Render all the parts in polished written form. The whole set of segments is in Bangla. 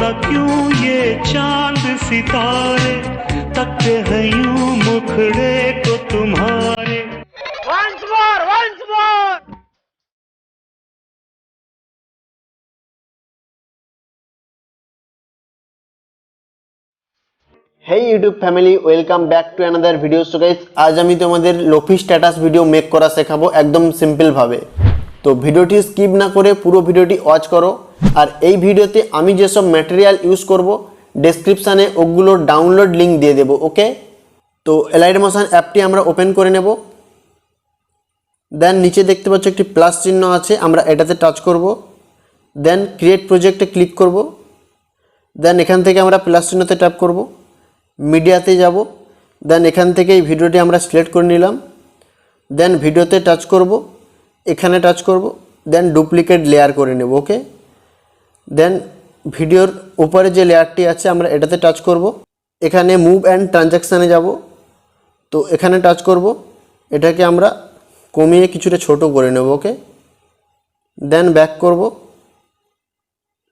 यहाँ क्यों ये चांद सितारे तकते हैं यूं मुखड़े को तुम्हारे। Once more, once more. Hey YouTube family, welcome back to another video. So guys, आज আমি তোমাদের লোফি স্ট্যাটাস ভিডিও মেক করা শেখাবো একদম সিম্পল ভাবে। তো ভিডিওটি স্কিপ না করে পুরো ভিডিওটি ওয়াচ করো। আর এই ভিডিওতে আমি যে সব ম্যাটেরিয়াল ইউজ করব ডেসক্রিপশনে ওগুলোর ডাউনলোড লিংক দিয়ে দেব। ওকে, তো এলাইট মোশন অ্যাপটি আমরা ওপেন করে নেব। দেন নিচে দেখতে পাচ্ছ একটি প্লাস চিহ্ন আছে, আমরা এটাতে টাচ করব। দেন ক্রিয়েট প্রজেক্টে ক্লিক করব। দেন এখান থেকে আমরা প্লাস চিহ্নতে ট্যাপ করব, মিডিয়াতে যাব। দেন এখান থেকে এই ভিডিওটি আমরা সিলেক্ট করে নিলাম। দেন ভিডিওতে টাচ করব, এখানে টাচ করব। দেন ডুপ্লিকেট লেয়ার করে নেব। ওকে, দেন ভিডিওর উপরে যে লেয়ারটি আছে আমরা এটাতে টাচ করব। এখানে মুভ অ্যান্ড ট্রানজ্যাকশানে যাব, তো এখানে টাচ করব। এটাকে আমরা কমিয়ে কিছুটা ছোট করে নেব। ওকে, দেন ব্যাক করব।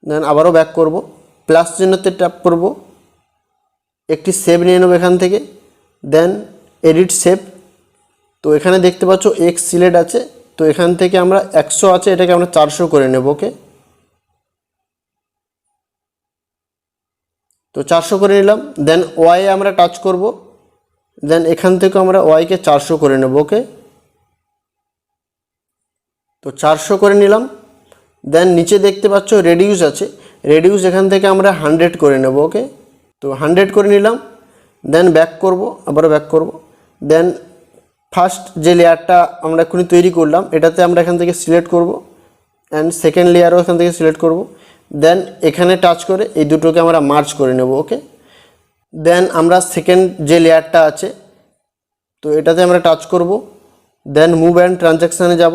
দেন আবারও ব্যাক করব, প্লাস চিহ্নতে ট্যাপ করব, একটি সেভ নিয়ে নেব এখান থেকে। দেন এডিট সেভ, তো এখানে দেখতে পাচ্ছ এক্স সিলেক্ট আছে, তো এখান থেকে আমরা 100 আছে, এটাকে আমরা 400 করে নেব। ওকে, তো 400 করে নিলাম। দেন ওয়াই আমরা টাচ করব। দেন এখান থেকে আমরা ওয়াইকে 400 করে নেব। ওকে, তো 400 করে নিলাম। দেন নিচে দেখতে পাচ্ছ রেডিউস আছে, রেডিউস এখান থেকে আমরা 100 করে নেব। ওকে, তো 100 করে নিলাম। দেন ব্যাক করব, আবারও ব্যাক করব। দেন ফার্স্ট যে লেয়ারটা আমরা এখনই তৈরি করলাম এটাতে আমরা এখান থেকে সিলেক্ট করব। অ্যান্ড সেকেন্ড লেয়ারও এখান থেকে সিলেক্ট করব। দেন এখানে টাচ করে এই দুটোকে আমরা মার্জ করে নেব। ওকে, দেন আমরা সেকেন্ড যে লেয়ারটা আছে তো এটাতে আমরা টাচ করব। দেন মুভ অ্যান্ড ট্রানজ্যাকশানে যাব।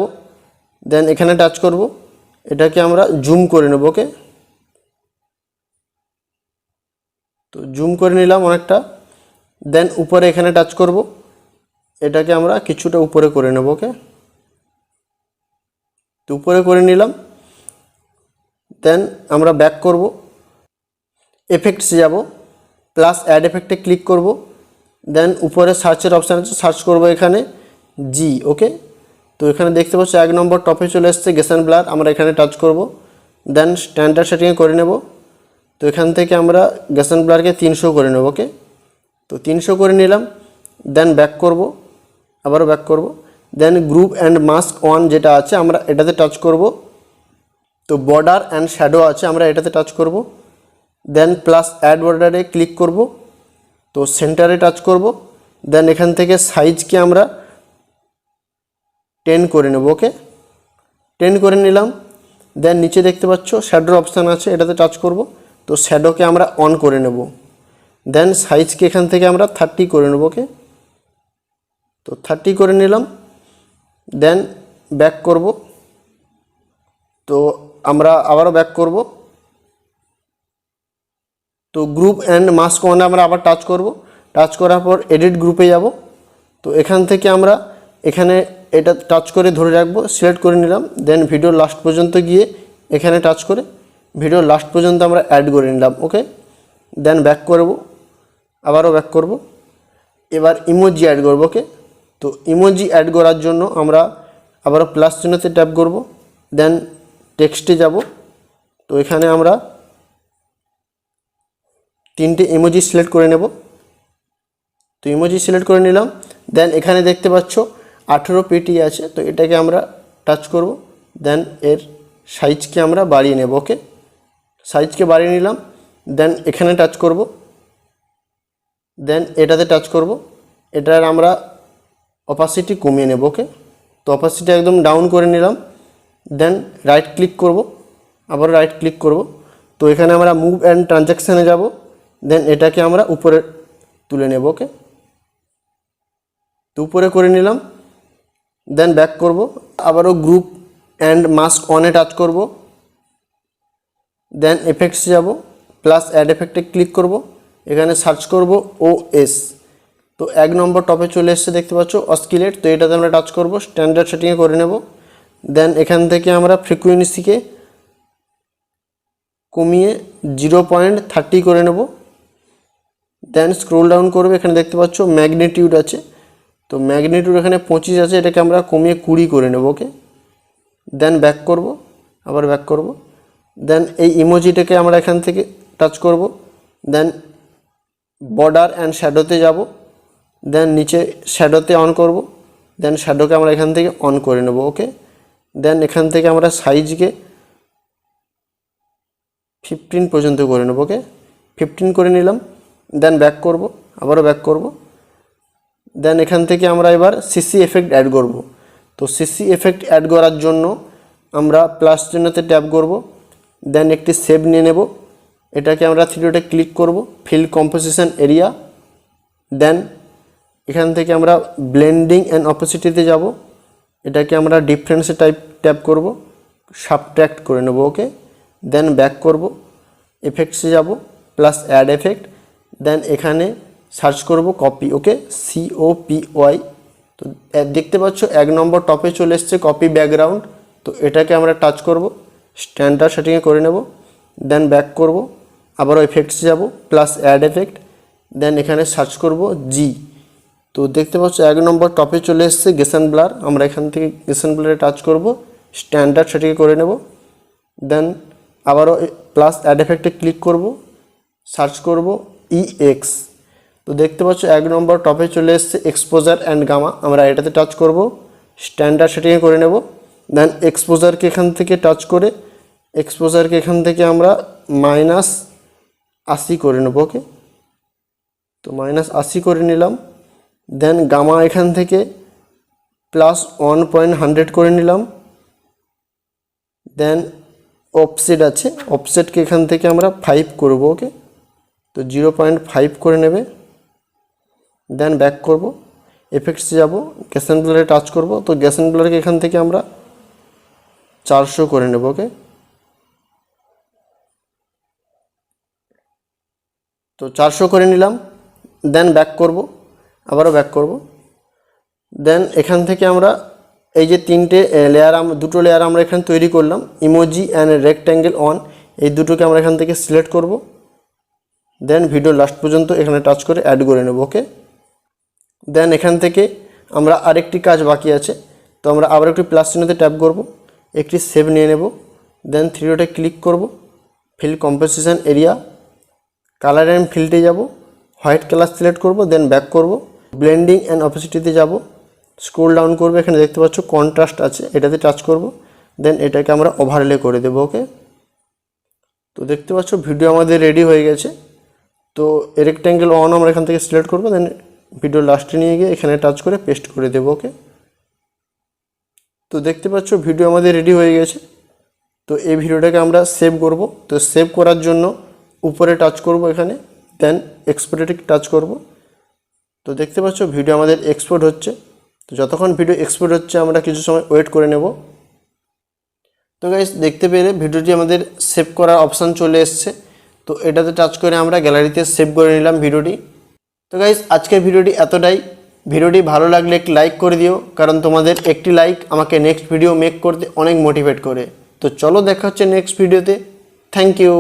দেন এখানে টাচ করব, এটাকে আমরা জুম করে নেব। ওকে, তো জুম করে নিলাম অনেকটা। দেন উপরে এখানে টাচ করব, এটাকে আমরা কিছুটা উপরে করে নেব। ওকে, তো উপরে করে নিলাম। দেন আমরা ব্যাক করব, এফেক্টসে যাব, প্লাস অ্যাড এফেক্টে ক্লিক করব। দেন উপরে সার্চের অপশান আছে, সার্চ করব এখানে জি। ওকে, তো এখানে দেখতে পাচ্ছ 1 নম্বর টপে চলে এসছে গেসন ব্লার, আমরা এখানে টাচ করব। দেন স্ট্যান্ডার্ড সেটিংয়ে করে নেব, তো এখান থেকে আমরা গেসন ব্লারকে 300 করে নেব। ওকে, তো 300 করে নিলাম। দেন ব্যাক করব, আবারও ব্যাক করব। দেন গ্রুপ অ্যান্ড মাস্ক অন যেটা আছে আমরা এটাতে টাচ করব। তো বর্ডার অ্যান্ড শ্যাডো আছে, আমরা এটাতে টাচ করব। দেন প্লাস অ্যাড বর্ডারে ক্লিক করব, তো সেন্টারে টাচ করব। দেন এখান থেকে সাইজকে আমরা 10 করে নেব। ওকে, 10 করে নিলাম। দেন নিচে দেখতে পাচ্ছ শ্যাডোর অপশান আছে, এটাতে টাচ করব। তো শ্যাডোকে আমরা অন করে নেব। দেন সাইজকে এখান থেকে আমরা 30 করে নেব। ওকে, তো 30 করে নিলাম। দেন ব্যাক করব, তো আমরা আবারও ব্যাক করব। তো গ্রুপ অ্যান্ড মাস্ক অনে আমরা আবার টাচ করব। টাচ করার পর এডিট গ্রুপে যাব। তো এখান থেকে আমরা এখানে এটা টাচ করে ধরে রাখবো, সিলেক্ট করে নিলাম। দেন ভিডিও লাস্ট পর্যন্ত গিয়ে এখানে টাচ করে ভিডিও লাস্ট পর্যন্ত আমরা অ্যাড করে নিলাম। ওকে, দেন ব্যাক করব, আবারও ব্যাক করব। এবার ইমোজি অ্যাড করব। ওকে, তো ইমোজি অ্যাড করার জন্য আমরা আবারও প্লাস চিহ্নতে ট্যাপ করব। দেন টেক্সটে যাব, তো এখানে আমরা 3টে ইমোজি সিলেক্ট করে নেব। তো ইমোজি সিলেক্ট করে নিলাম। দেন এখানে দেখতে পাচ্ছ 18 পিটি আছে, তো এটাকে আমরা টাচ করব। দেন এর সাইজকে আমরা বাড়িয়ে নেব। ওকে, সাইজকে বাড়িয়ে নিলাম। দেন এখানে টাচ করব। দেন এটাতে টাচ করব, এটার আমরা অপাসিটি কমিয়ে নেব। ওকে, তো অপাসিটি একদম ডাউন করে নিলাম। দেন রাইট ক্লিক করব, আবার রাইট ক্লিক করব। তো এখানে আমরা মুভ অ্যান্ড ট্রানজ্যাকশানে যাব। দেন এটাকে আমরা উপরে তুলে নেব। ওকে, তো উপরে করে নিলাম। দেন ব্যাক করব, আবারও গ্রুপ অ্যান্ড মাস্ক অনে টাচ করব। দেন এফেক্টস যাব, প্লাস অ্যাড এফেক্টে ক্লিক করব। এখানে সার্চ করব OS, তো 1 নম্বর টপে চলে এসছে দেখতে পাচ্ছ অস্কিলেট, তো এটাতে আমরা টাচ করব, স্ট্যান্ডার্ড সেটিংয়ে করে নেব। দেন এখান থেকে আমরা ফ্রিকোয়েন্সিকে 100 করে নেব। ওকে, তো 100 করে নিলাম। দেন ব্যাক করব, আবারও ব্যাক করব। তো এখানে আমরা গ্রুপ অ্যান্ড মাস্ক অনে টাচ করব। দেন এফেক্টস যাব, প্লাস অ্যাড এফেক্টে ক্লিক করব। এখানে সার্চ করব OS, তো 1 নম্বর টপে চলে এসছে দেখতে পাচ্ছ অস্কিলেট, তো এটাতে আমরা টাচ করব, স্ট্যান্ডার্ড সেটিংয়ে করে নেব। দেন এখান থেকে আমরা ফ্রিকোয়েন্সিকে কমিয়ে 0.30 করে নেব। দেন স্ক্রোল ডাউন করবে, এখানে দেখতে পাচ্ছ ম্যাগনিটিউড আছে, তো ম্যাগনিটিউড এখানে 25 আছে, এটাকে আমরা কমিয়ে 20 করে নেব। ওকে, দেন ব্যাক করব, আবার ব্যাক করব। দেন এই ইমোজিটাকে আমরা এখান থেকে টাচ করব। দেন বর্ডার অ্যান্ড শ্যাডোতে যাব। দেন নিচে শ্যাডোতে অন করব। দেন শ্যাডোকে আমরা এখান থেকে অন করে নেব। ওকে, দেন এখান থেকে আমরা সাইজকে 15 পর্যন্ত করে নেব। ওকে, 15 করে নিলাম। দেন ব্যাক করব, আবারও ব্যাক করব। দেন এখান থেকে আমরা এবার সিসি এফেক্ট অ্যাড করব। তো সিসি এফেক্ট অ্যাড করার জন্য আমরা প্লাস চিহ্নতে ট্যাপ করব। দেন একটি সেভ নিয়ে নেব, এটাকে আমরা 3 ডটে ক্লিক করব, ফিল কম্পোজিশন এরিয়া। দেন এখান থেকে আমরা ব্লেন্ডিং অ্যান্ড অপোসিটিতে যাব, এটাকে আমরা ডিফারেন্সে ট্যাপ করব, সাবট্র্যাক্ট করে নেব। ওকে, দেন ব্যাক করব, এফেক্টসে যাব, প্লাস অ্যাড এফেক্ট। দেন এখানে সার্চ করব কপি। ওকে, COPY। তো দেখতে পাচ্ছ 1 নম্বর টপে চলে এসছে কপি ব্যাকগ্রাউন্ড। তো এটাকে আমরা টাচ করব, স্ট্যান্ডার্ড সেটিংয়ে করে নেব। দেন ব্যাক করব, আবারও এফেক্টসে যাব, প্লাস অ্যাড এফেক্ট। দেন এখানে সার্চ করব জি। তো দেখতে পাচ্ছ 1 নম্বর টপে চলে এসছে গেসন ব্লার। আমরা এখান থেকে গেসন ব্লারে টাচ করব, স্ট্যান্ডার্ড সেটিংয়ে করে নেব। দেন আবারও প্লাস অ্যাড এফেক্টে ক্লিক করব, সার্চ করব EX। তো দেখতে পাচ্ছ 1 নম্বর টপে চলে এসছে এক্সপোজার অ্যান্ড গামা। আমরা এটাতে টাচ করব, স্ট্যান্ডার্ড সেটিংয়ে করে নেব। দেন এক্সপোজারকে এখান থেকে টাচ করে এক্সপোজারকে এখান থেকে আমরা -80 করে নেব। ওকে, তো -80 করে নিলাম। দেন গামা এখান থেকে +1.100 করে নিলাম। দেন অফসেট আছে, অফসেটকে এখান থেকে আমরা 5 করব। ওকে, তো 0.5 করে নেবে। দেন ব্যাক করব, এফেক্টসে যাব, গ্যাসন ব্লারে টাচ করব। তো গ্যাসন ব্লারকে এখান থেকে আমরা 400 করে নেব। ওকে, তো 400 করে নিলাম। দেন ব্যাক করব, আবারও ব্যাক করব। দেন এখান থেকে আমরা এই যে 3টে লেয়ার, দুটো লেয়ার আমরা এখানে তৈরি করলাম, ইমোজি অ্যান্ড রেক্ট্যাঙ্গেল অন, এই দুটোকে আমরা এখান থেকে সিলেক্ট করব। দেন ভিডিও লাস্ট পর্যন্ত এখানে টাচ করে অ্যাড করে নেব। ওকে, দেন এখান থেকে আমরা আরেকটি কাজ বাকি আছে, তো আমরা আবার একটি প্লাস চিহ্নতে ট্যাপ করব, একটি সেভ নিয়ে নেব। দেন 3 ডটে ক্লিক করব, fill composition area, colour and ফিল্ডে যাব, হোয়াইট কালার সিলেক্ট করব। দেন ব্যাক করব, ব্লেন্ডিং অ্যান্ড অপোসিটিতে যাব, স্ক্রোল ডাউন করবে, এখানে দেখতে পাচ্ছ কন্ট্রাস্ট আছে, এটাতে টাচ করব। দেন এটাকে আমরা ওভারলে করে দেব। ওকে, তো দেখতে পাচ্ছ ভিডিও আমাদের রেডি হয়ে গেছে। তো রেক্ট্যাঙ্গেল অন আমরা এখান থেকে সিলেক্ট করব। দেন ভিডিও লাস্টে নিয়ে গিয়ে এখানে টাচ করে পেস্ট করে দেব। ওকে, তো দেখতে পাচ্ছ ভিডিও আমাদের রেডি হয়ে গেছে। তো এই ভিডিওটাকে আমরা সেভ করব। তো সেভ করার জন্য উপরে টাচ করব এখানে, দেন এক্সপোর্টে টাচ করব। তো দেখতে পাচ্ছ ভিডিও আমাদের এক্সপোর্ট হচ্ছে। তো যতক্ষণ ভিডিও এক্সপোর্ট হচ্ছে আমরা কিছু সময় ওয়েট করে নেব। তো গাইস, দেখতে পেলে ভিডিওটি আমাদের সেভ করার অপশান চলে এসছে। তো এটাতে টাচ করে আমরা গ্যালারিতে সেভ করে নিলাম ভিডিওটি। তো গাইস, আজকের ভিডিওটি এতটাই। ভিডিওটি ভালো লাগলে একটি লাইক করে দিও, কারণ তোমাদের একটি লাইক আমাকে নেক্সট ভিডিও মেক করতে অনেক মোটিভেট করে। তো চলো দেখা হচ্ছে নেক্সট ভিডিওতে। Thank you.